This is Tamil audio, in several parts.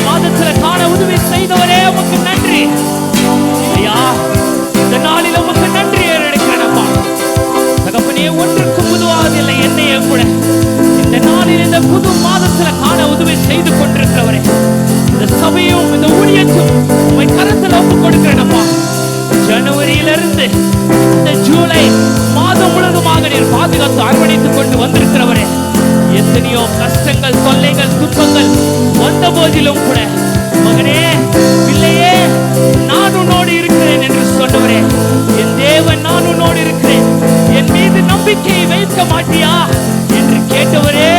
மாதத்துல காண உதவி செய்தவரே உமக்கு நன்றி ஐயா. இந்த நாளில் உமக்கு நன்றி ஏறெடுக்கிறேனப்பா தகப்பனே. ஒன்றுக்கும் உதவாதில்லை என்னையே கூட இந்த நாளில் இந்த புது மாதத்துல காண உதவி செய்து கொண்டிருக்கிறவரே, இந்த சபையும் இந்த ஊழியத்தும் உம்மை கரத்தில் ஒப்புக் கொடுக்கிறேனப்பா. ஜனவரியிலிருந்து இந்த ஜூலை மாதம் முழுவதுமாக நீர் பாதுகாத்து அரவணைத்துக் கொண்டு வந்திருக்கிறவரே, எத்தனையோ கஷ்டங்கள் தொல்லைகள் துன்பங்கள் வந்த போதிலும் கூட மகனே பிள்ளையே நான் உன்னோடு இருக்கிறேன் என்று சொன்னவரே, என் தேவன் நான் உன்னோடு இருக்கிறேன், என் மீது நம்பிக்கையை வைக்க மாட்டியா என்று கேட்டவரே,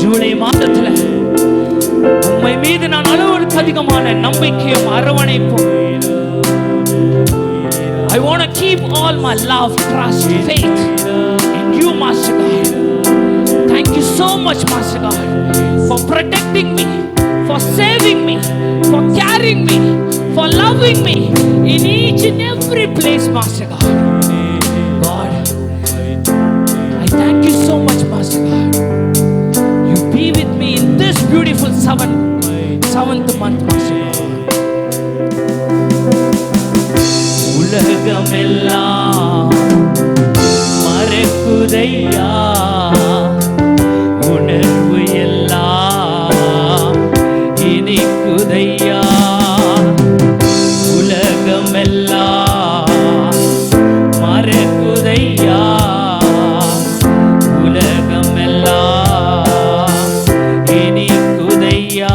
ஜூலை மாதத்துல உம்மை மீது நான் அளவுக்கு அதிகமான நம்பிக்கையும் அரவணைப்பும். I want to keep all my love, trust, faith in you, Master God. Thank you so much, Master God, for protecting me, for saving me, for carrying me, for loving me in each and every place, Master God. God, I thank you so much, Master God. You be with me in this beautiful seventh month, Master God. உலகமெல்லாம் மறக்குதையா, உணர்வு எல்லாம் இனிக்குதையா. உலகமெல்லாம் மறக்குதையா, உலகமெல்லாம் இனிக்குதையா.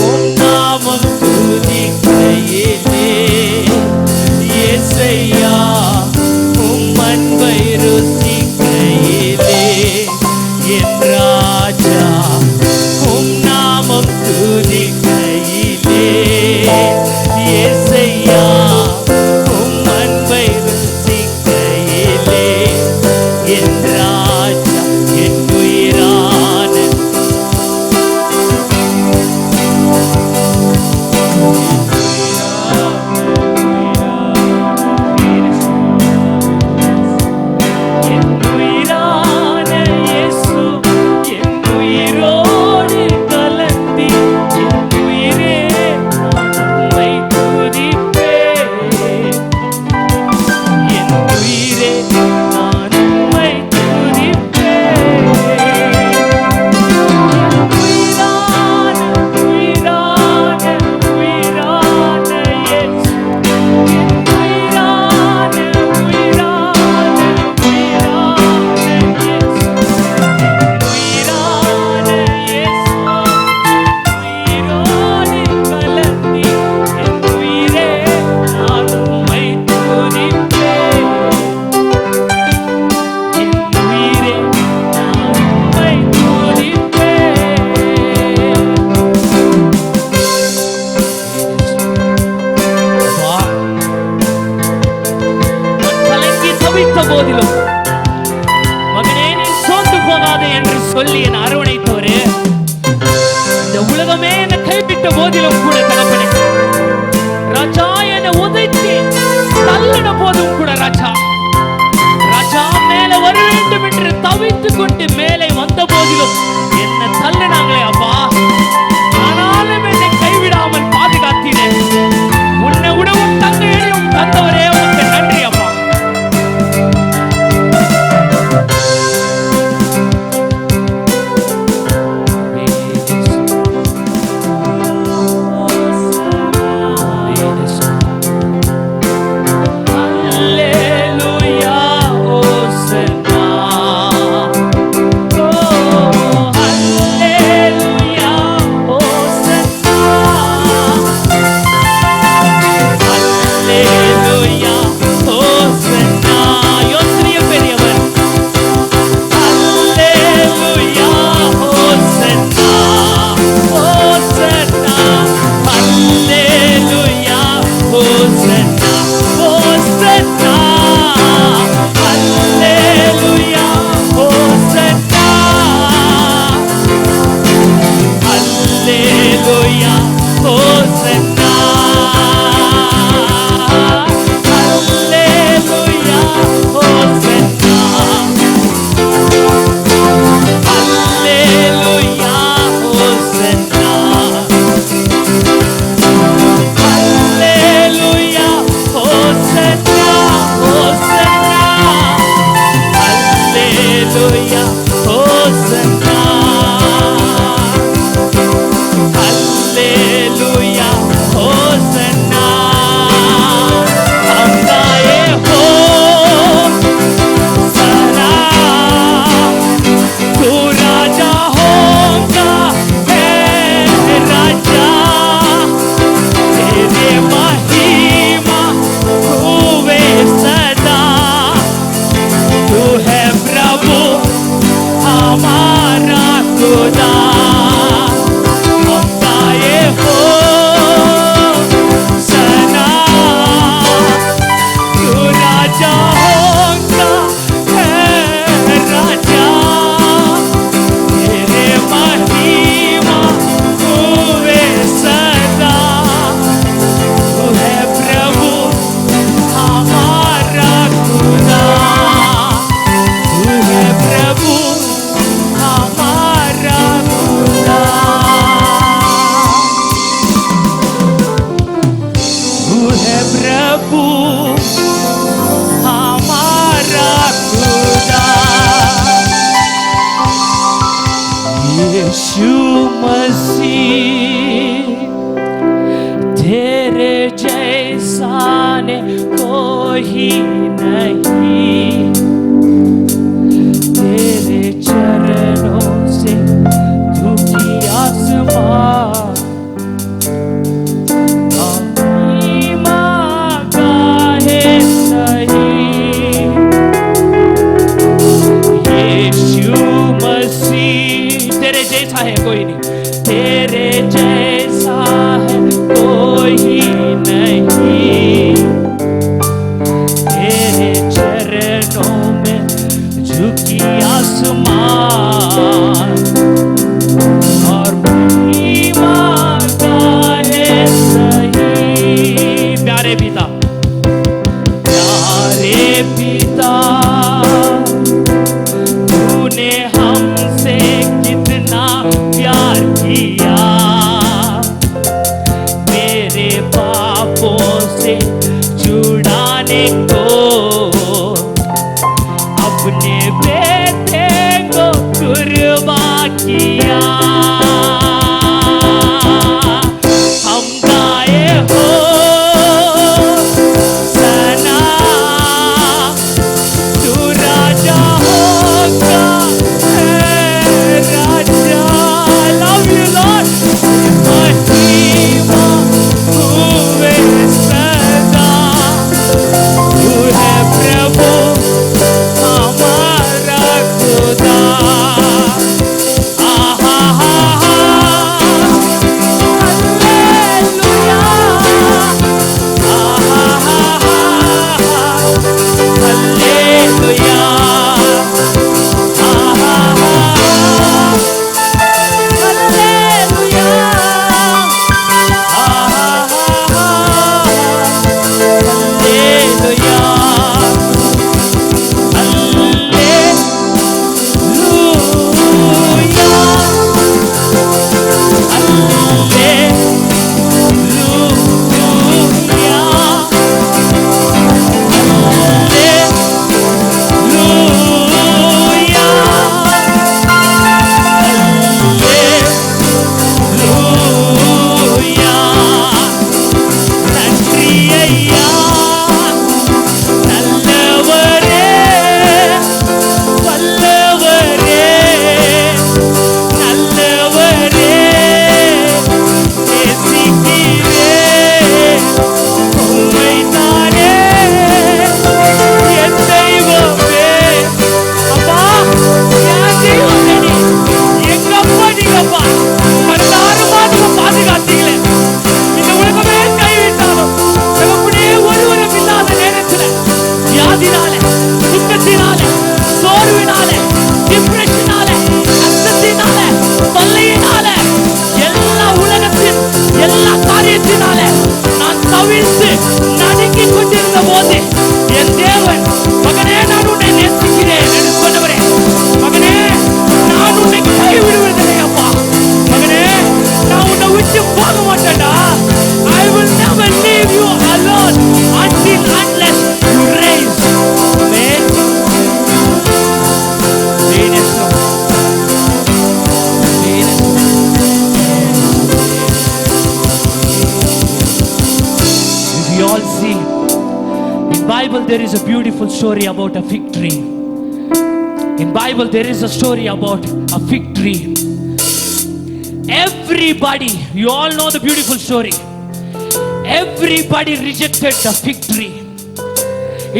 உம் நாமம் துதிக்கையிலே இயேசையா, உம் அன்பை ருசிக்கையிலே என் ராஜா, உம் நாமம் துதிக்கையிலே இயேசையா, உம் அன்பை ருசிக்கையிலே என் ராஜா, என் உயிரான இயேசு, என் உயிரோடு கலந்தி என் உயிரே உம்மை துதிப்பேன். என் உயிரே நான் உம்மை துதிப்பேன். உயிரான உயிரான உயிரான இயேசு, உயிரான உயிரான உயிரான இயேசு, உயிரான இயேசு, உயிரோடு கலந்தி என் உயிரே நான் உம்மை துதிப்பேன். என் உயிரே நான் உம்மை துதிப்பேன். அப்பா, நான் கலங்கி தவித்த போதிலும் மகனே நீ சோர்ந்து போகாதே என்று சொல்லி என் அரவணைத்தவரே, இந்த உலகமே என்னை கைவிட்ட போதிலும் கூட தகப்பனே ராஜா என்னை உதைத்து போதும் கூட ராஜா ராஜா மேலே வர வேண்டும் என்று தவித்துக் கொண்டு மேலே வந்த போதிலும் என்ன தள்ளினாங்களே அப்பா, ஆனாலும் என்னை கைவிடாமல் பாதுகாத்தீர்கள். உன்னை விடவும் தங்கையையும் தந்தவரே உனக்கு நன்றி அப்பா. வியாதினால, துக்கத்தினால, சோர்வினால, டிப்ரெஷனால, கஷ்டத்தினால, தொல்லையினால, எல்லா உலகத்தின் எல்லா காரியத்தினால நான் தவிர்த்து நடுங்கிக் கொண்டிருந்த போது என் தேவன், மகனே நான் உன்னை நேசிக்கிறேன் என்று சொன்னவரே, மகனே நான் உன்னை கைவிடுவதில்லை அப்பா, மகனே நான் உன்னை விட்டு போக மாட்டேன்டா. I will never leave you alone until unless you raise. Amen. If you all see, in Bible there is a beautiful story about a fig tree. In Bible there is a story about a fig tree. Everybody, you all know the beautiful story. Everybody rejected the fig tree.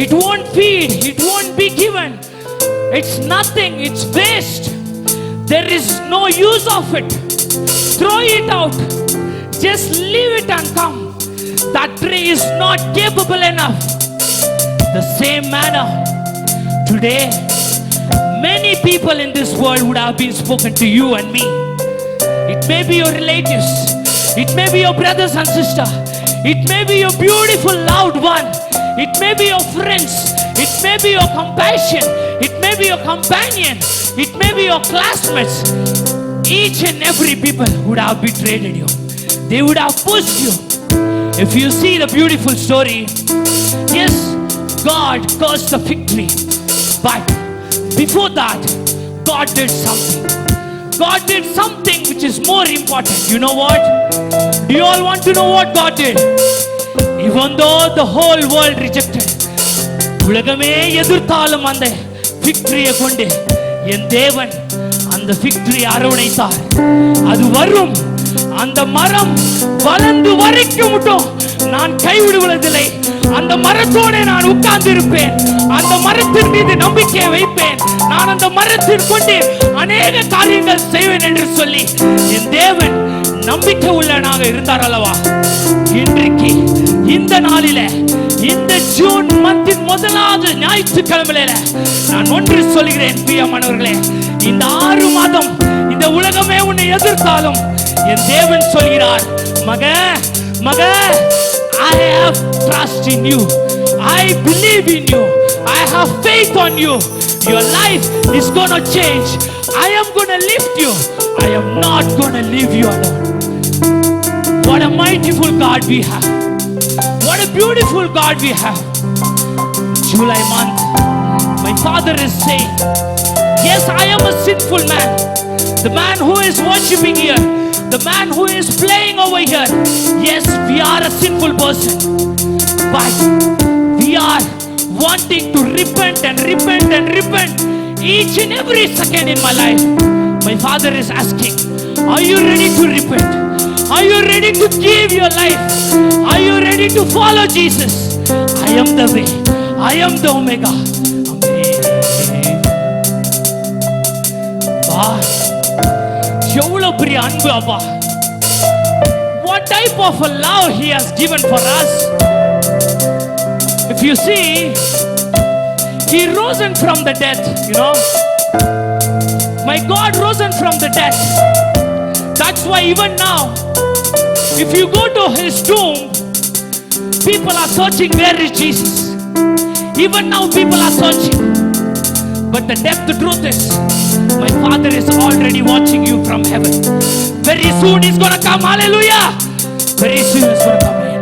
It won't feed, it won't be given. It's nothing, it's waste. There is no use of it. Throw it out. Just leave it and come. That tree is not capable enough. The same manner, today, many people in this world would have been spoken to you and me. It may be your relatives. It may be your brothers and sisters. It may be your beautiful loved one. It may be your friends. It may be your compassion. It may be your companion. It may be your classmates. Each and every people would have betrayed you. They would have pushed you. If you see the beautiful story, yes, God cursed the fig tree. But before that, God did something. God did something which is more important. You know what? Do you all want to know what God did? Even though the whole world rejected, உலகமே எதிர்த்தாலும் அந்த fig tree கொண்டு என் தேவன் அந்த fig tree அரவணைத்தார். அது வரும், அந்த மரம் வளர்ந்து வரைக்கும் மட்டும் நான் கைவிடுவதில்லை. அந்த மரத்தோடு நான் உட்கார்ந்து இருப்பேன். அந்த மரத்தின் மீது நம்பிக்கை வைப்பேன். நான் அந்த மரத்தின் கொண்டு அநேக காரியங்கள் செய்வேன் என்று சொல்லி என் தேவன் நம்பிக்கை உள்ளவனாக இருந்தார் அல்லவா? இன்றைக்கு இந்த நாளில, இந்த ஜூன் மந்தின் முதலாவது ஞாயிற்றுக்கிழமையில நான் ஒன்று சொல்கிறேன் பிரியமானவர்களே, இந்த 6 மாதம் இந்த உலகமே உன்னை எதிர்த்தாலும் என் தேவன் சொல்கிறார், மக I have trust in you. I believe in you. I have faith on you. Your life is going to change. I am going to lift you. I am not going to leave you alone. What a mightiful God we have. What a beautiful God we have. July month, my father is saying, yes, I am a sinful man. The man who is worshiping here, the man who is playing over here, yes, we are a sinful person, but we are wanting to repent and repent and repent each and every second in my life. My father is asking, are you ready to repent? Are you ready to give your life? Are you ready to follow Jesus? I am the way, I am the Omega. Amen. எவ்வளவு பெரிய அன்பு அப்பா! What type of a love he has given for us? If you see, he risen from the dead, you know. My God risen from the dead. That's why even now, if you go to his tomb, people are searching, where is Jesus? Even now people are searching. But the depth, the truth is, my father is already watching you from heaven. Very soon he's going to come. Hallelujah. Very soon he's going to come in.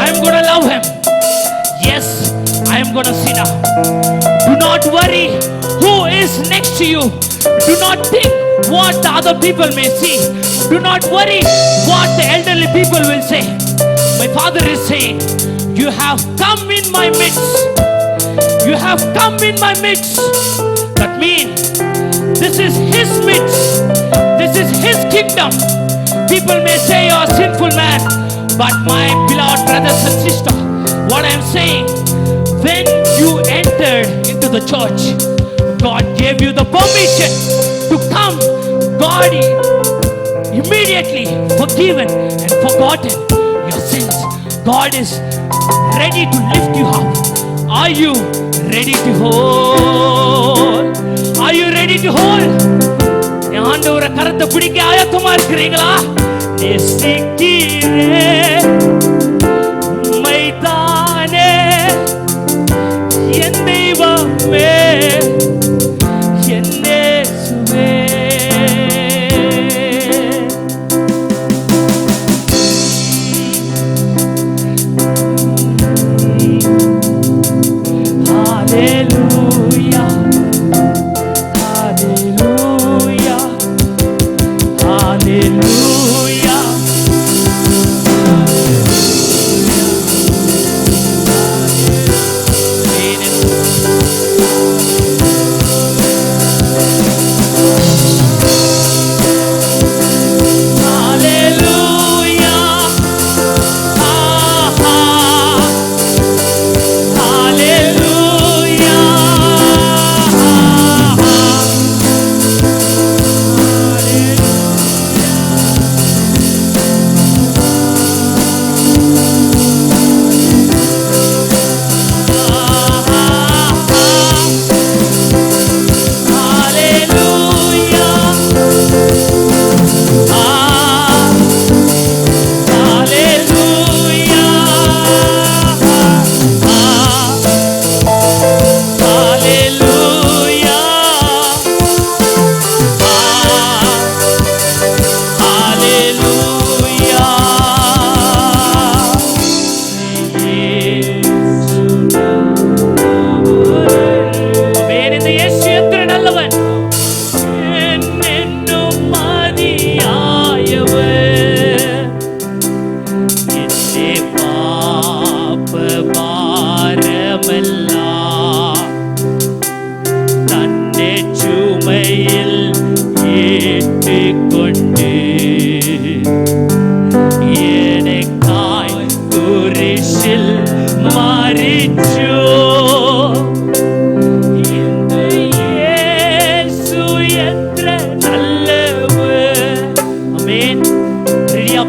I'm going to love him. Yes, I am going to see now. Do not worry who is next to you. Do not think what the other people may see. Do not worry what the elderly people will say. My father is saying, you have come in my midst. You have come in my midst. That means this is his midst. This is his kingdom. People may say you are a sinful man, but my beloved brothers and sisters, what I am saying, when you entered into the church, God gave you the permission to come. God immediately forgiven and forgotten your sins. God is ready to lift you up. Are you ready to hold? Are you ready to hold? ஆண்டவரை கரத்தை பிடிக்க ஆயத்தமா இருக்கிறீங்களா? நேசிக்கிறேன் உம்மைத்தானே என் தெய்வமே என் இயேசுவே. Hallelujah, hallelujah, hallelujah.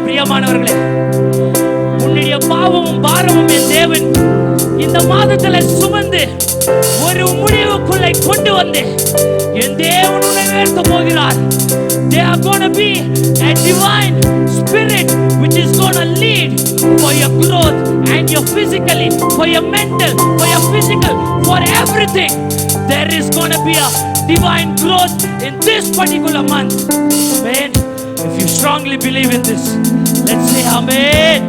பிரியமானவர்களே, உன்னுடைய பாவமும் பாரமும் என் தேவன் இந்த மாதத்துல சுமந்து ஒரு முடிவுக்குள்ளே கொண்டு வந்து என் தேவன் உன்னை உயர்த்த போகிறார். They are going to be a divine spirit which is going to lead for your growth and your physically, for your mental, for your physical, for everything. There is going to be a divine growth in this particular month. Amen. If you strongly believe in this, let's say amen.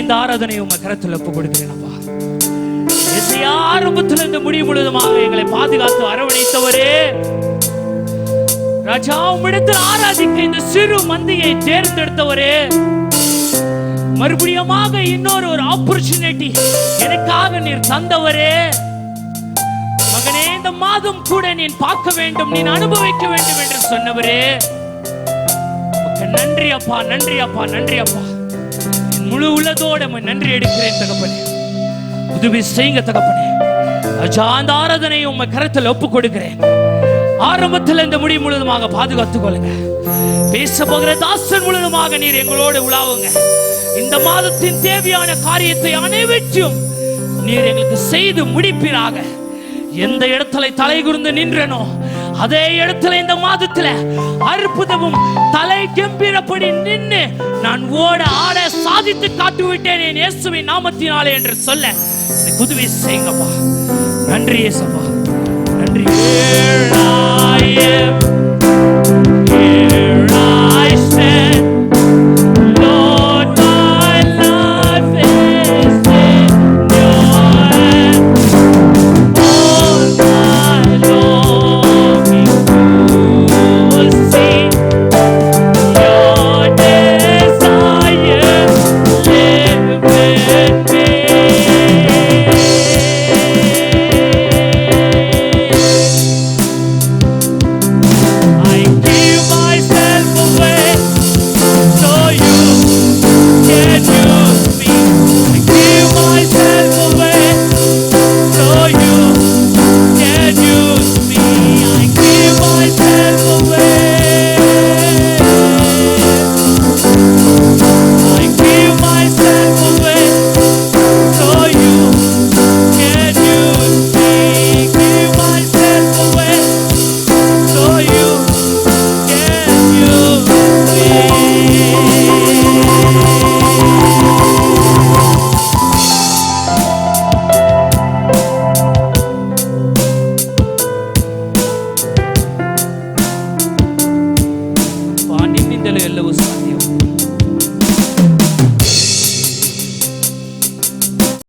இந்த ஆராதனை உங்க கரத்தில் ஒப்பு கொடுக்கிறேன் அப்பா. ஆரம்பத்திலிருந்து முடிவு முழுவதுமாக எங்களை பாதுகாத்து அரவணைத்தவரே ராஜா, உம்மிடத்தில் ஆராதிக்க இந்த சிறு மந்தையை தேர்ந்தெடுத்தவரே, மறுபடியுமாக இன்னொரு ஆப்பர்ச்சுனிட்டி எனக்காக நீர் தந்தவரே, மகனே இந்த மாதம் கூட நீ பார்க்க வேண்டும், நீ அனுபவிக்க வேண்டும் என்று சொன்னவரே, நன்றி அப்பா, நன்றி அப்பா, நன்றி அப்பா. முழு உள்ளதோடு நன்றி எடுக்கிறேன் தகப்பனே. உதவி செய்யுங்க தகப்பனே. அந்த ஆராதனையை உங்க கரத்தில் ஒப்பு கொடுக்கிறேன். ஆரம்பத்தில் இந்த முடிவு முழுவதுமாக பாதுகாத்துக் கொள்ளுங்க. பேச போகிற தாசன் முழுவதுமாக நீர் எங்களோடு உலாவுங்க. இந்த மாதத்தின் தேவையான காரியத்தை அனைவற்றும் நீர் எங்களுக்கு செய்து முடிப்பீராக. எந்த இடத்துல தலை குனிந்து நின்றனோ அதே இடத்துல இந்த மாதத்துல அற்புதமும் தலை கம்பீரப்படி நின்று நான் ஓட ஆட சாதித்து காட்டு விட்டேன் என் இயேசுவின் நாமத்தினாலே என்று சொல்ல உதவி செய்யுங்கப்பா. நன்றி இயேசுப்பா, நன்றி.